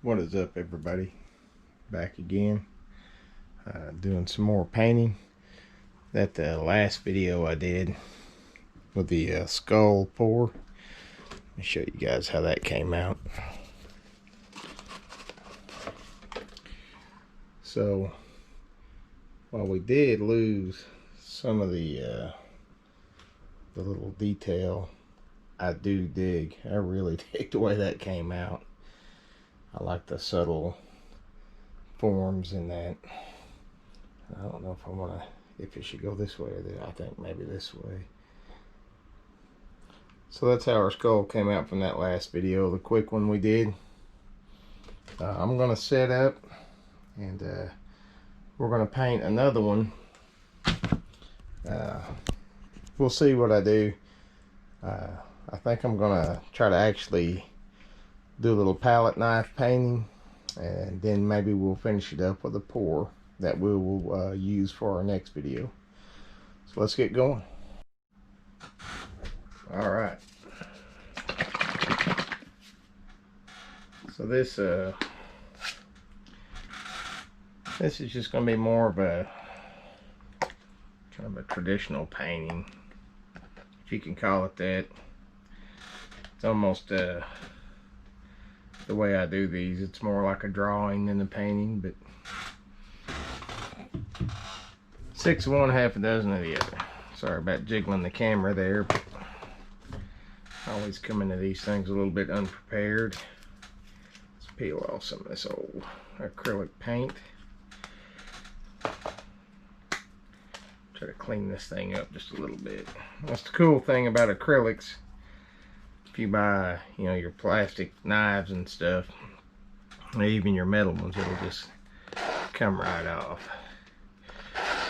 What is up, everybody? Back again, doing some more painting. That the last video I did with the skull pour. Let me show you guys how that came out. So while we did lose some of the little detail, I really dig the way that came out. I like the subtle forms in that. I don't know if it should go this way or that. I think maybe this way. So that's how our skull came out from that last video, the quick one we did. I'm gonna set up and we're gonna paint another one. We'll see what I do. I think I'm gonna try to actually do a little palette knife painting, and then maybe we'll finish it up with a pour that we will use for our next video. So let's get going. All right. So this is just going to be more of a kind of a traditional painting, if you can call it that. It's almost the way I do these. It's more like a drawing than a painting, but 6 of one, half a dozen of the other. Sorry about jiggling the camera there, but I always come into these things a little bit unprepared. Let's peel off some of this old acrylic paint. Try to clean this thing up just a little bit. That's the cool thing about acrylics. If you buy, your plastic knives and stuff, even your metal ones, it'll just come right off.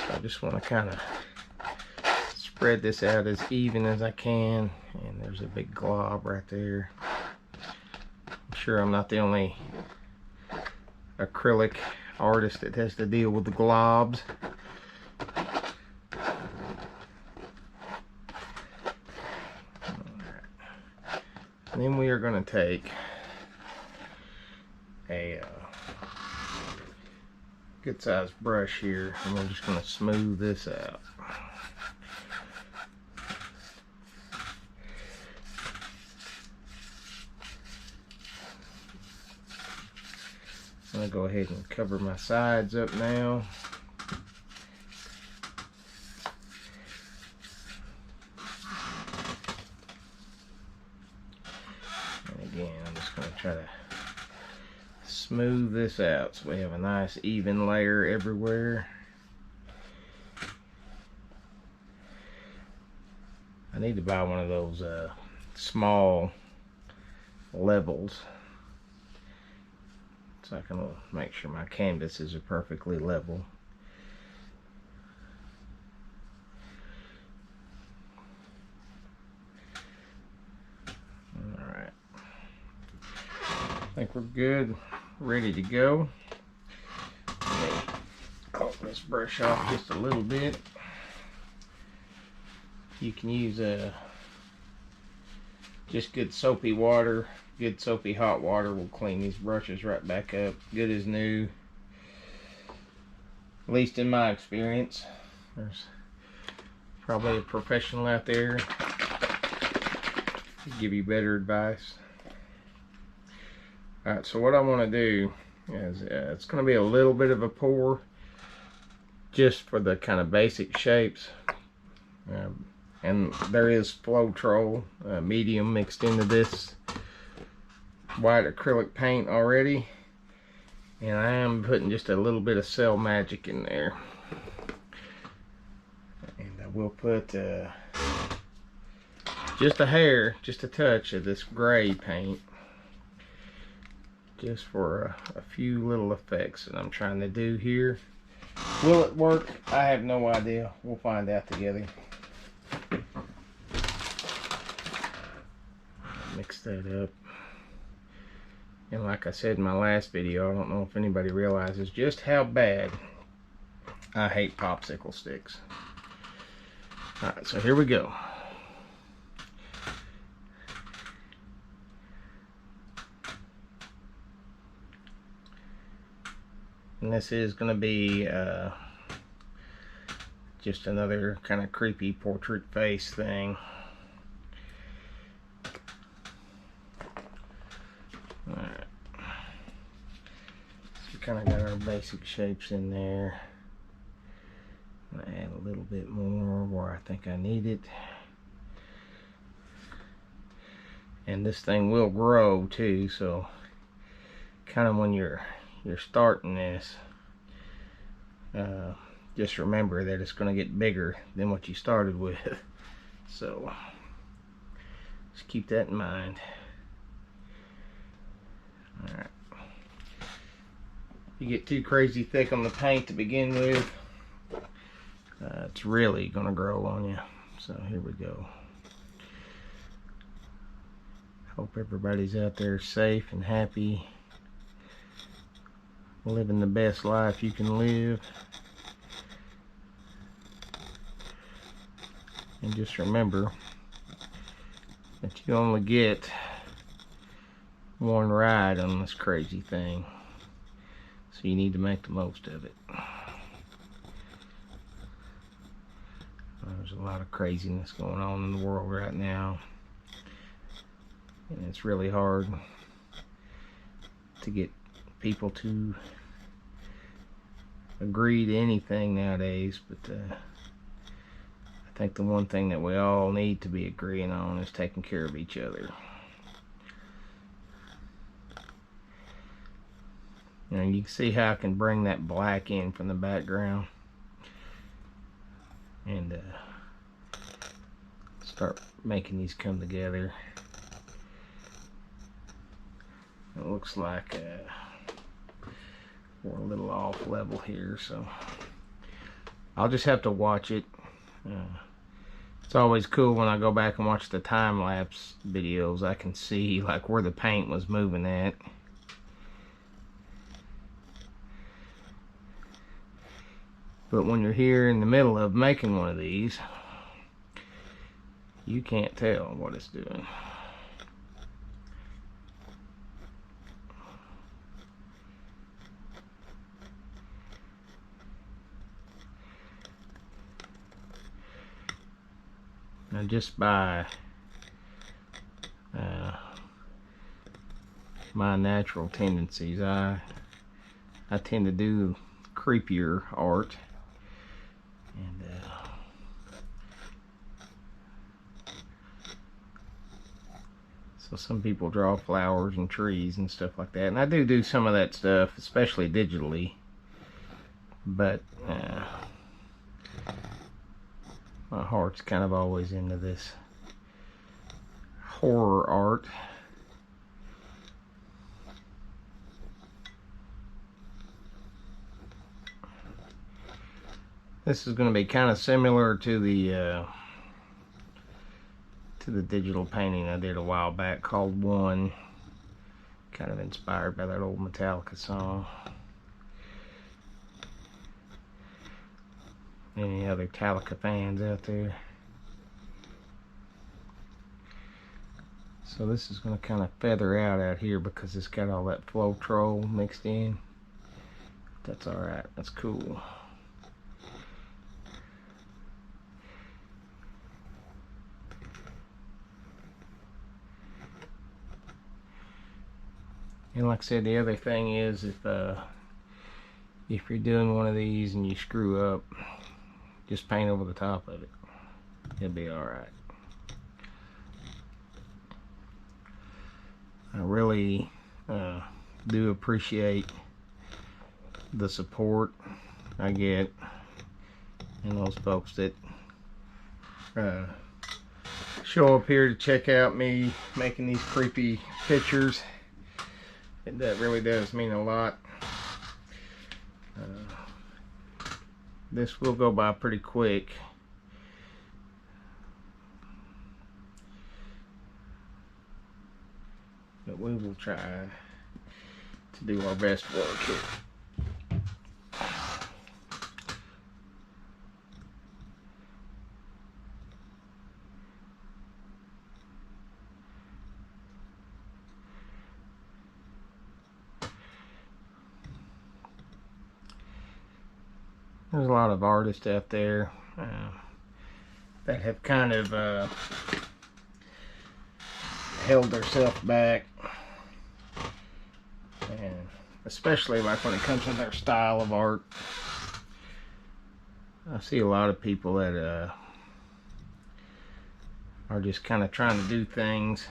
So I just want to kind of spread this out as even as I can. And there's a big glob right there. I'm sure I'm not the only acrylic artist that has to deal with the globs. And then we are going to take a good sized brush here, and we're just going to smooth this out. I'm going to go ahead and cover my sides up now. I'm just going to try to smooth this out so we have a nice even layer everywhere. I need to buy one of those small levels so I can make sure my canvases are perfectly level. I think we're good, ready to go. Let me clean this brush off just a little bit. You can use just good soapy water. Good soapy hot water will clean these brushes right back up, good as new. At least in my experience. There's probably a professional out there to give you better advice. Alright, so what I want to do is it's going to be a little bit of a pour just for the kind of basic shapes. And there is Floetrol medium mixed into this white acrylic paint already. And I am putting just a little bit of Cell Magic in there. And I will put just a hair, just a touch of this gray paint. Just for a few little effects that I'm trying to do here. Will it work? I have no idea. We'll find out together. Mix that up. And like I said in my last video, I don't know if anybody realizes just how bad I hate popsicle sticks. Alright, so here we go. And this is going to be just another kind of creepy portrait face thing. Alright. So we kind of got our basic shapes in there. I'm going to add a little bit more where I think I need it. And this thing will grow too, so kind of when you're starting this, just remember that it's going to get bigger than what you started with. So just keep that in mind. Alright. You get too crazy thick on the paint to begin with, it's really going to grow on you. So here we go. Hope everybody's out there safe and happy, living the best life you can live. And just remember that you only get one ride on this crazy thing, so you need to make the most of it. There's a lot of craziness going on in the world right now, and it's really hard to get people to agree to anything nowadays, but I think the one thing that we all need to be agreeing on is taking care of each other. You know, you can see how I can bring that black in from the background and start making these come together. It looks like we're a little off level here, so I'll just have to watch it. It's always cool when I go back and watch the time-lapse videos. I can see like where the paint was moving at. But when you're here in the middle of making one of these, you can't tell what it's doing. Now, just by my natural tendencies, I tend to do creepier art, and so some people draw flowers and trees and stuff like that, and I do some of that stuff, especially digitally, but my heart's kind of always into this horror art. This is going to be kind of similar to the digital painting I did a while back called One, kind of inspired by that old Metallica song. Any other Metallica fans out there? So this is going to kind of feather out here because it's got all that Floetrol mixed in. That's alright, that's cool. And like I said, the other thing is if you're doing one of these and you screw up, just paint over the top of it. It'll be alright. I really do appreciate the support I get and those folks that show up here to check out me making these creepy pictures. That really does mean a lot. This will go by pretty quick. But we will try to do our best work here. There's a lot of artists out there that have kind of held themselves back, and especially like when it comes to their style of art. I see a lot of people that are just kind of trying to do things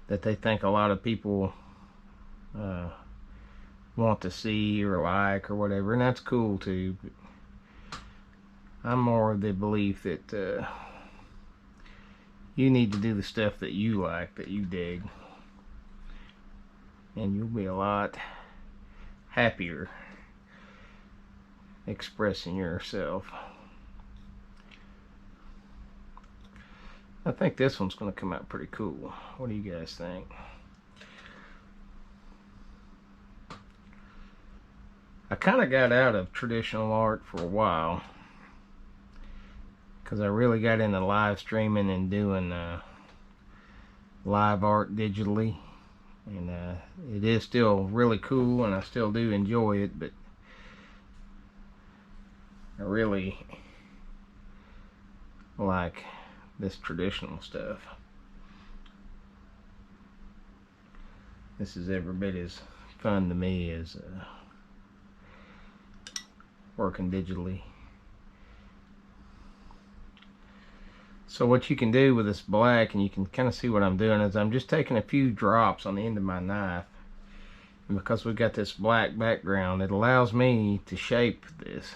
that they think a lot of people want to see or like or whatever, and that's cool too. But I'm more of the belief that you need to do the stuff that you like, that you dig, and you'll be a lot happier expressing yourself. I think this one's going to come out pretty cool. What do you guys think? I kind of got out of traditional art for a while because I really got into live streaming and doing live art digitally, and it is still really cool and I still do enjoy it, but I really like this traditional stuff. This is every bit as fun to me as working digitally. So what you can do with this black, and you can kind of see what I'm doing, is I'm just taking a few drops on the end of my knife, and because we've got this black background, it allows me to shape this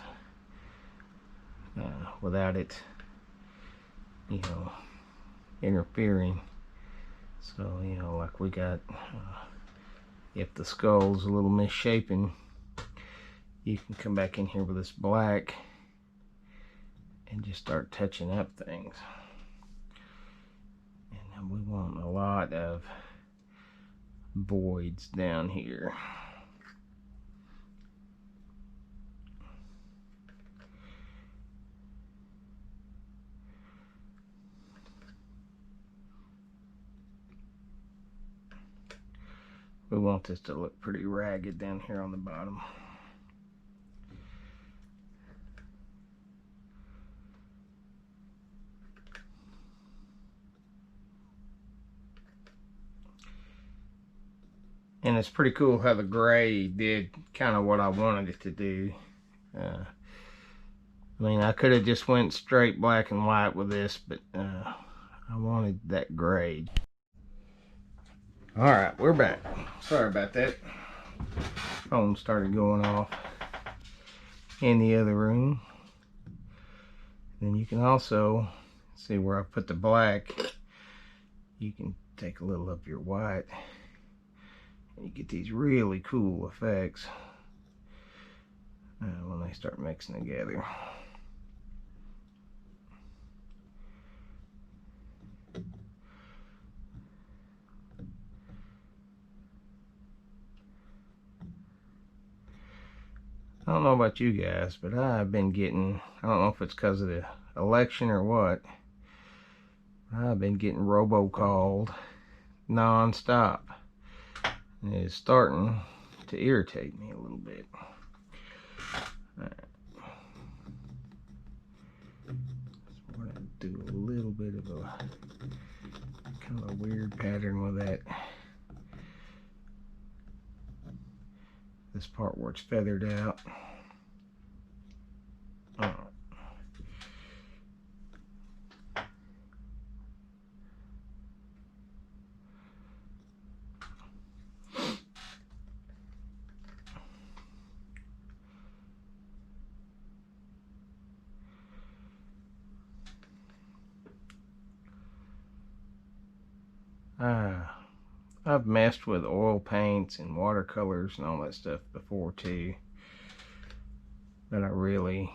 without it, you know, interfering. So, you know, like we got, if the skull's a little misshapen, you can come back in here with this black and just start touching up things. And we want a lot of voids down here. We want this to look pretty ragged down here on the bottom. And it's pretty cool how the gray did kind of what I wanted it to do. I mean, I could have just went straight black and white with this, but I wanted that gray. Alright, we're back. Sorry about that. Phone started going off in the other room. Then you can also see where I put the black. You can take a little of your white, and you get these really cool effects when they start mixing together. I don't know about you guys, but I've been getting, I don't know if it's because of the election or what, I've been getting robocalled non-stop. And it's starting to irritate me a little bit. Right. So we're going to do a little bit of a kind of a weird pattern with that. This part where it's feathered out. I've messed with oil paints and watercolors and all that stuff before too, but I really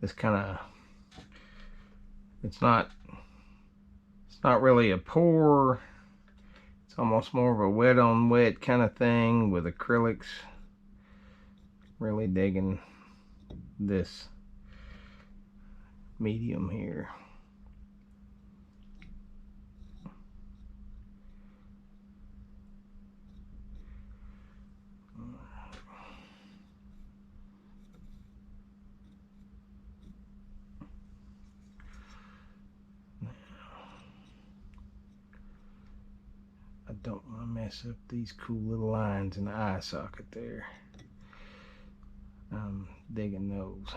this kind of, it's not really a pour, it's almost more of a wet on wet kind of thing with acrylics. Really digging this medium here. don't want to mess up these cool little lines in the eye socket there. I'm digging those.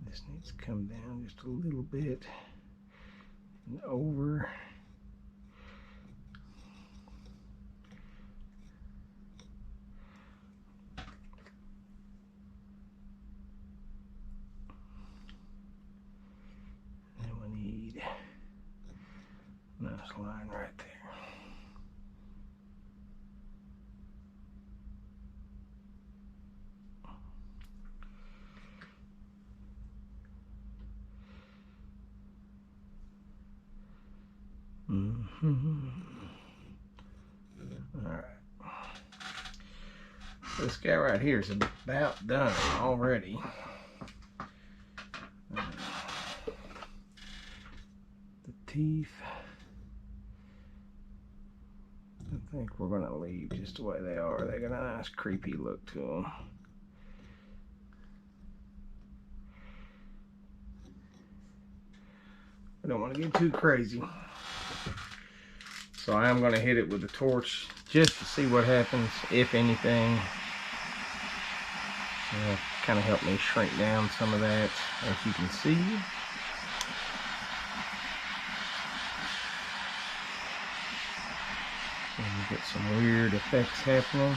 This needs to come down just a little bit and over. And we need a nice line right there. Alright. This guy right here is about done already. The teeth, I think we're going to leave just the way they are. They got a nice creepy look to them. I don't want to get too crazy. So I am going to hit it with a torch just to see what happens, if anything. It'll kind of help me shrink down some of that, as you can see. And you get some weird effects happening.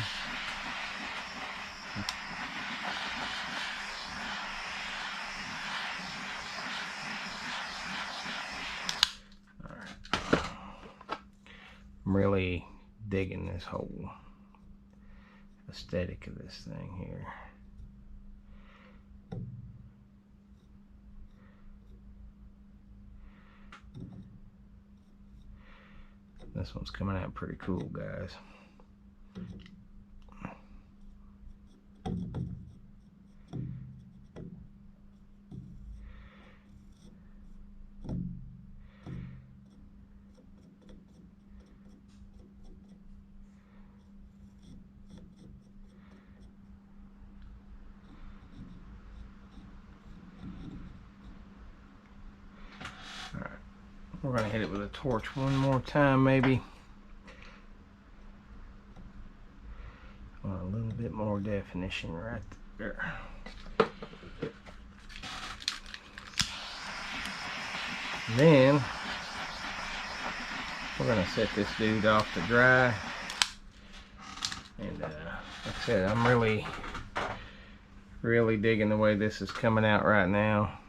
I'm really digging this whole aesthetic of this thing here. This one's coming out pretty cool, guys. We're going to hit it with a torch one more time, maybe. Want a little bit more definition right there. Then we're going to set this dude off to dry. And like I said, I'm really digging the way this is coming out right now.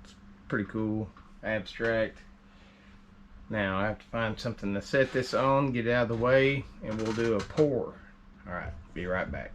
It's pretty cool. Abstract. Now I have to find something to set this on, get it out of the way, and we'll do a pour. Alright, be right back.